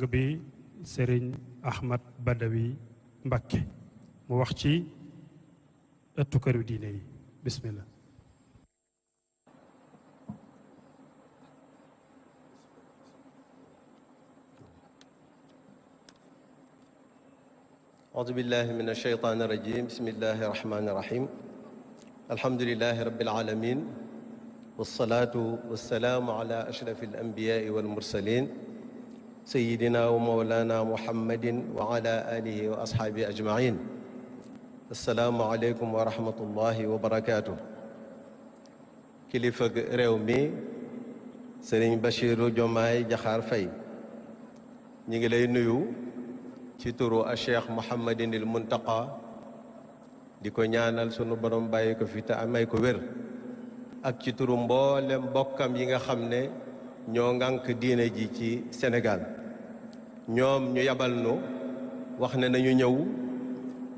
bi Serigne Ahmad Badawi Mbakke mu wax ci ëttu këru diine yi bismillah. أعوذ بالله من الشيطان الرجيم بسم الله الرحمن الرحيم الحمد لله رب العالمين والصلاة والسلام على أشرف الأنبياء والمرسلين سيدنا ومولانا محمد وعلى آله وأصحابه أجمعين السلام عليكم ورحمة الله وبركاته kilifa réew mi Serigne Bassirou Diomaye Diakhar Faye ñi ngi lay nuyu ci turu a Cheikh Mouhamadinil Muntaqa di ko ñaanal sunu borom bàyyi ko fi te amay ko wér ak ci turu mboolem mbokkam yi nga xam ne ñoo ŋànk diine ji ci Sénégal ñoom ñu yabal nu wax ne nañu ñëw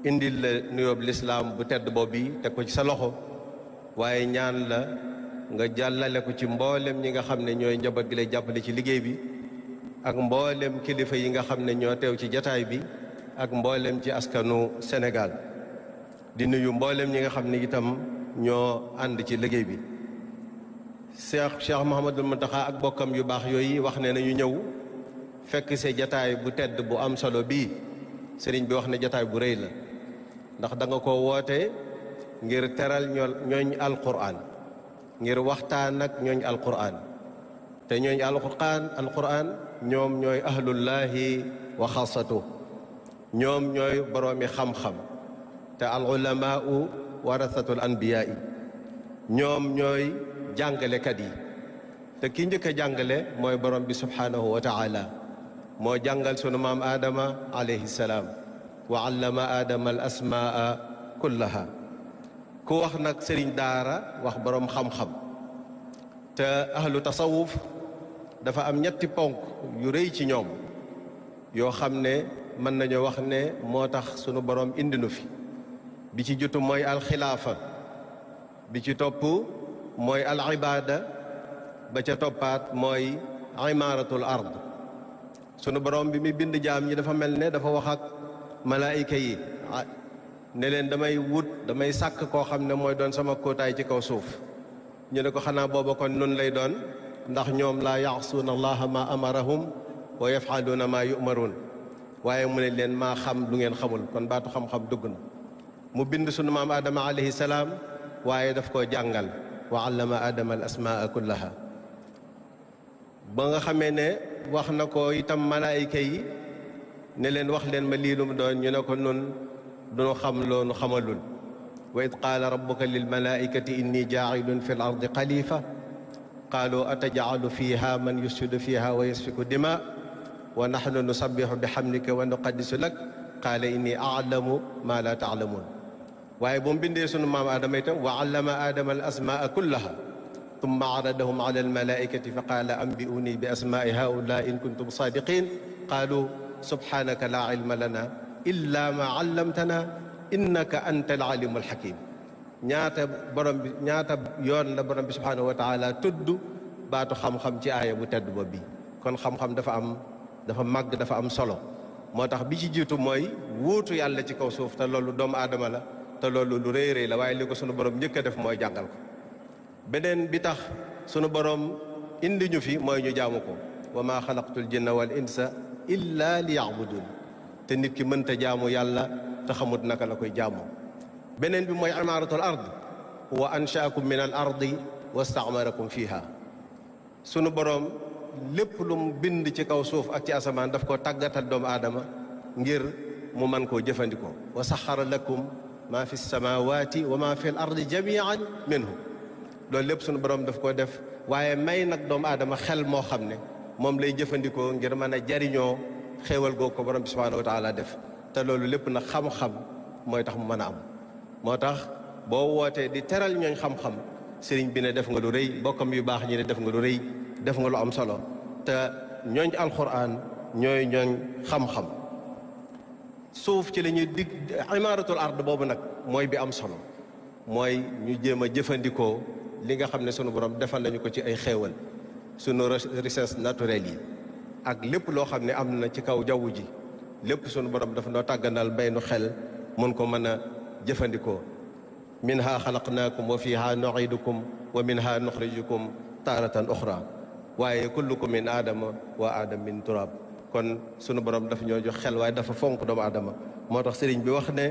indil la nuyoob lislaam bu tedd boobu bi teg ko ci sa loxo waaye ñaan la nga jàllale ko ci mboolem ñi nga xam ne ñooy njaboot gi lay jàppale ci liggéey bi ak mboolem kilifa yi nga xam ne ñoo teew ci jataay bi ak mboolem ci askanu Sénégal di nuyu mboolem ñi nga xam ne itam ñoo ànd ci liggéey bi Cheikh Mouhamadul Mountakha ak bokkam yu baax yooyu wax ne nañu ñëw fekk see jataay bu tedd bu am solo bii sëriñ bi wax ne jataay bu rëy la ndax da nga ko woote ngir teral ñooñ alquran ngir waxtaan ak ñooñ alquran te ñooñ alquran ñoom ñooy ahlullahi wa xaasatu ñoom ñooy boroomi xam-xam te al ulamaau warasatul anbiyaa yi ñoom ñooy jàngalekat yi te ki njëkk a jàngale mooy borom bi subhaanahu wa taala moo jàngal sunu maam aadama alayhi salaam wa allama aadama al asmaa kullaha ku wax nag sëriñ daara wax boroom xam-xam te ahlu tasawuf dafa am ñetti ponk yu rëy ci ñoom yoo xam ne mën nañoo wax ne moo tax sunu boroom indi nu fi bi ci jutu mooy alxilaafa bi ci topp mooy al ibaada ba ca toppaat mooy imaaratul ard sunu boroom bi muy bind jaam ñi dafa mel ne dafa wax ak malaayika yi ne leen damay sàkk koo xam ne mooy doon sama kóotaay ci kaw suuf ñu ne ko xanaa booba kon nun lay doon ndax ñoom laa yaasuuna allaha ma amarahum wa yafaluuna maa yumaruun waaye mu ne leen maa xam lu ngeen xamul kon baatu xam-xam dugg na mu bind sunu maam aadama alayhi salaam waaye daf koo jàngal wa allama aadama al asmaa kullaha ba nga xamee ne wax na ko itam malaayika yi ne leen wax leen ma lii lu mu doon ñu ne ko nun duñu xam loonu xamalul wa id qaala rabbuka lil malaikati inni jaacilun fi l ardi xalifa qaalu atajcalu fiha man yufsidu fiha wa yasfiku dima wa naxnu nusabixu bixamdika wa nuqaddisu lak qaala inni aclamu ma la taclamuun waaye bu mu bindee sunu maam aadama itam wa allama aadama al asmaa kullaha tumma aradahum ala al malaikati fa qaala ambi'uuni bi asmaai haula in kuntum saadiqin qaalu subhanaka la ilma lana illa ma allamtana innaka anta al alimu al hakim ñaata yoon la borom bi subhanahu wa taala tudd baatu xam-xam ci aaya bu tedd ba bi kon xam-xam dafa màgg dafa am solo moo tax bi ci jiitu mooy wuutu yàlla ci kaw suuf te loolu doomu aadama la te loolu lu rëy rëy la waaye li ko sunu borom njëkk a def mooy jàngal ko beneen bi tax sunu borom indi ñu fi mooy ñu jaamu ko wa maa xalaqtul jinna wal insa illa li yaabudun te nit ki mënta jaamu yàlla te xamut naka la koy jaamoo beneen bi mooy imaaratul ard wa anshaakum min al ardi wastaamarakum fiha sunu borom lépp lu mu bind ci kaw suuf ak ci asamaan daf ko tàggatal doomu aadama ngir mu man koo jëfandikoo wa saxara lakum maa fi samawati wa maa fi l ardi jamian minhu loolu lépp sunu borom daf koo def waaye may nag doomu aadama xel moo xam ne moom lay jëfandikoo ngir mën a jariñoo xéewal googu ko borom bi subhanahu wa taala def te loolu lépp nag xam-xam mooy tax mu mën a am moo tax boo wootee di teral ñooñ xam-xam sëriñ bi ne def nga lu rëy bokkam yu baax ñi ne def nga lu rëy def nga lu am solo te ñooñ alquran ñooy ñooñ xam-xam suuf ci la ñuy dig imaaratul ard boobu nag mooy bi am solo mooy ñu jéem a jëfandikoo li nga xam ne sunu borom defal nañu ko ci ay xéewal sunu richesse naturelle yi ak lépp loo xam ne am na ci kaw jaww ji lépp sunu borom dafa noo tàgganal bay nu xel mun ko mën a jëfandikoo minha xalaqnaakum wa fiha nuidukum wa minha nuxrijukum taaratan uxra waaye kullukum min aadama wa aadam min turab kon sunu borom dafa ñoo jox xel waaye dafa fonk doomu aadama moo tax sëriñ bi wax ne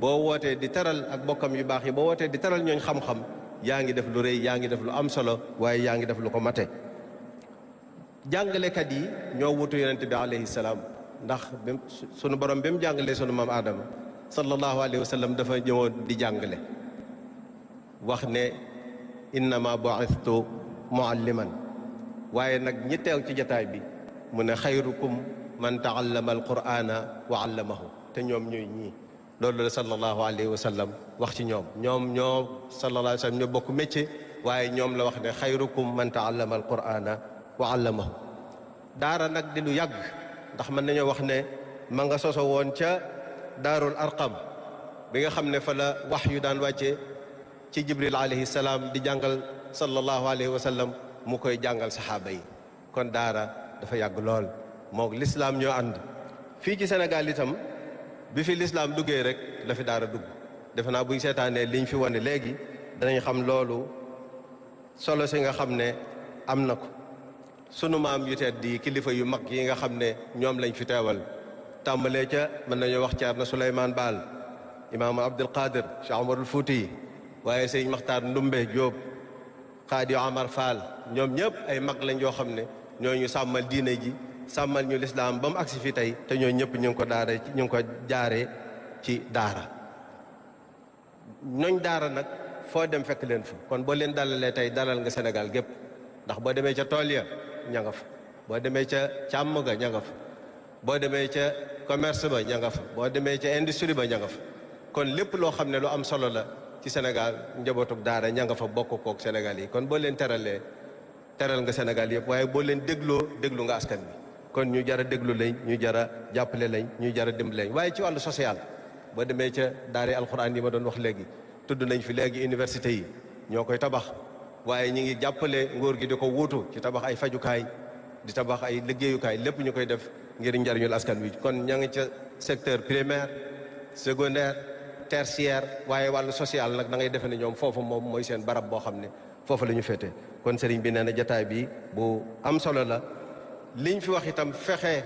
boo wootee di teral ak bokkam yu baax yi boo wootee di teral ñooñ xam-xam yaa ngi def lu rëy yaa ngi def lu am solo waaye yaa ngi def lu ko mate jàngalekat yi ñoo wutu yonent bi alayhi salaam ndax sunu borom bi mu jàngalee sunu maam Adama sallallahu alayhi wa sallam dafa ñëwoon di jàngale wax ne innama bu'ithtu mualliman waaye nag ñi teew ci jataay bi mu ne xayrukum man taallama alqur'ana wa allamahu te ñoom ñooy ñii loolu la sallallahu alayhi wa sallam wax ci ñoom ñoo sallallahu alayhi wa sallam ñoo bokk métier waaye ñoom la wax ne xayrukum man taallama alqur'ana wa allamahu daara nag di lu yàgg ndax mën nañoo wax ne ma nga soso woon ca daarul arqam bi nga xam ne fa la wax yu daan wàcce ci jibril alayhi salaam di jàngal sallallahu alayhi wa sallam mu koy jàngal saxaaba yi kon daara dafa yàgg lool moog lislaam ñoo ànd fii ci Sénégal itam bi fi lislaam duggee rek la fi daara dugg defe naa buñ seetaanee liñ fi wane léegi danañ xam loolu solo si nga xam ne am na ko sunu maam yu tedd di kilifa yu mag yi nga xam ne ñoom lañ fi teewal tàmbalee ca mën nañoo wax Ceerno Souleymane Baal imaamu Abdul Qadir Cheikh Omarul Fouti waaye sëñ Maxtaar Ndumbe Jóob Xaadi Omar Fall ñoom ñëpp ay mag lañ yoo xam ne ñooñu sàmmal diine ji sàmmal ñu lislaam ba mu agsi fi tey te ñoo ñëpp ñu ngi ko jaaree ci daara ñooñ daara nag foo dem fekk leen fa kon boo leen dalalee tey dalal nga Sénégal gépp ndax boo demee ca tool ya ña nga fa boo demee ca càmm ga ña nga fa boo demee ca commerce ba ña nga fa boo demee ca industrie ba ña nga fa kon lépp loo xam ne lu am solo la ci Sénégal njabootug daara ña nga fa bokk kook Sénégal yi kon boo leen teralee teral nga Sénégal yëpp waaye boo leen dégloo déglu nga askan bi kon ñu jar a déglu lañ ñu jar a jàppale lañ ñu jar a dimbali lañ waaye ci wàllu social boo demee ca daara alxuraan yi ma doon wax léegi tudd nañ fi léegi université yi ñoo koy tabax waaye ñi ngi jàppale nguur gi di ko wuutu ci tabax ay fajukaay di tabax ay liggéeyukaay lépp ñu koy def ngir njariñul askan wi kon ña ngi ca secteur primaire secondaire tertiaire waaye wàllu social nag da ngay defe ne ñoom foofu moom mooy seen barab boo xam ne foofu la ñu féete kon sëriñ bi nee na jataay bi bu am solo la liñ fi wax itam fexe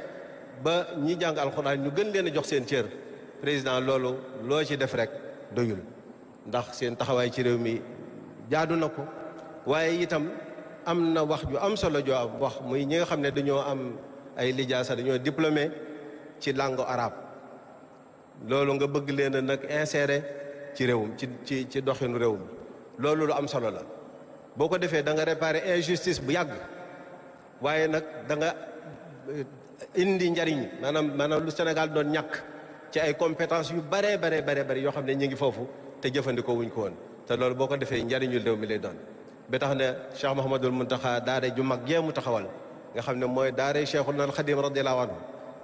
ba ñi jàng alxuraan ñu gën leen a jox seen cër président loolu loo ci def rek doyul ndax seen taxawaay ci réew mi jaadu na ko waaye itam am na wax ju am solo joo am wax muy ñi nga xam ne dañoo am ay lijaasa dañoo diplômé ci langue arabe loolu nga bëgg leen a nag insérer ci réewum ci doxinu réew mi loolu lu am solo la boo ko defee da nga réparer injustice bu yàgg waaye nag da nga indi njariñ maanaam lu Sénégal doon ñàkk ci ay compétences yu bare yoo xam ne ñu ngi foofu te jëfandikoo wuñ ko woon te loolu boo ko defee njariñul réew mi lay doon ba tax ne Cheikh Mouhamadul Muntaxa daara ju mag jee mu taxawal nga xam ne mooy daara Cheikhul Xadim radiyallahu anhu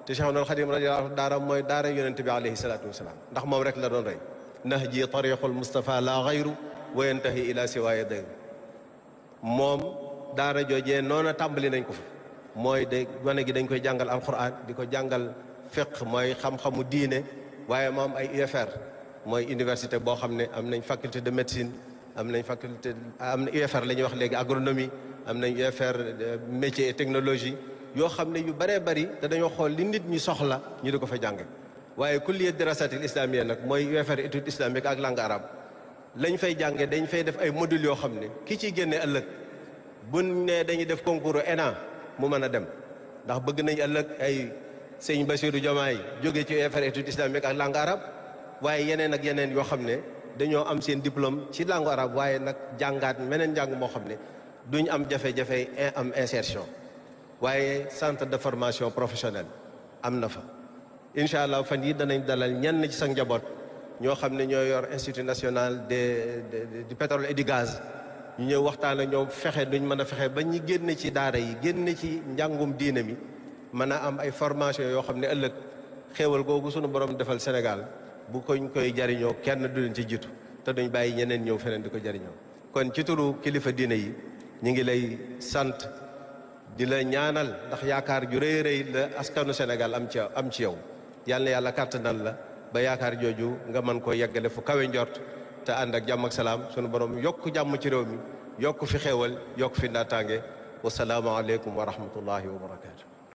te Cheikhul Xadim radiyallahu anhu daara mooy daara yonente bi alayhi salaatu wasalaam ndax moom rek la doon rey nahji tariqul Mustafa la gayru wa yantahi ila siwaaya dayru moom daara joojee noona tàmbali nañ ko fa mooy de wane gi dañ koy jàngal alquran di ko jàngal fiqh mooy xam-xamu diine waaye moom ay UFR mooy université boo xam ne am nañ faculté de médecine am nañ faculté am na UFR la ñuy wax léegi agronomie am nañ UFR métier et technologie yoo xam ne yu bëree bëri te dañoo xool li nit ñi soxla ñu di ko fa jàng waaye kulliyat dirasatil islamiyya nag mooy UFR étude islamique ak langue arabe lañ fay jànge dañ fay def ay modules yoo xam ne ki ciy génne ëllëg buñ ne dañuy def concours ENA mu mën a dem ndax bëgg nañ ëllëg ay sëñ Bassirou Diomaye jóge ci UFR étude islamique ak langue arabe waaye yeneen ak yeneen yoo xam ne dañoo am seen diplôme ci langue arabe waaye nag jàngaat meneen njàng moo xam ne duñ am jafe-jafe am insertion waaye centre de formation professionnelle am na fa incha allah fan yi danañ dalal ñenn ci sa njaboot ñoo xam ne ñoo yor institut national du pétrole et du gaz ñu ñëw waxtaan ak ñoom fexe duñ mën a fexe ba ñi génn ci daara yi génn ci njàngum diine mi mën a am ay formation yoo xam ne ëllëg xéewal googu sunu borom defal Sénégal bu koñ koy jariñoo kenn du leen ci jiitu te duñ bàyyi ñeneen ñëw feneen di ko jariñoo kon ci turu kilifa diine yi ñu ngi lay sant di la ñaanal ndax yaakaar ju rëy rëy la askanu Sénégal am ci yow yal na yàlla kàttanal la ba yaakaar jooju nga mën koo yeggale fu kawe njort te ànd ak jàmm ak salaam sunu borom yokk jàmm ci réew mi yokk fi xéewal yokk fi naataange wasalaamu aleykum wa rahmatullahi wa barakaatu.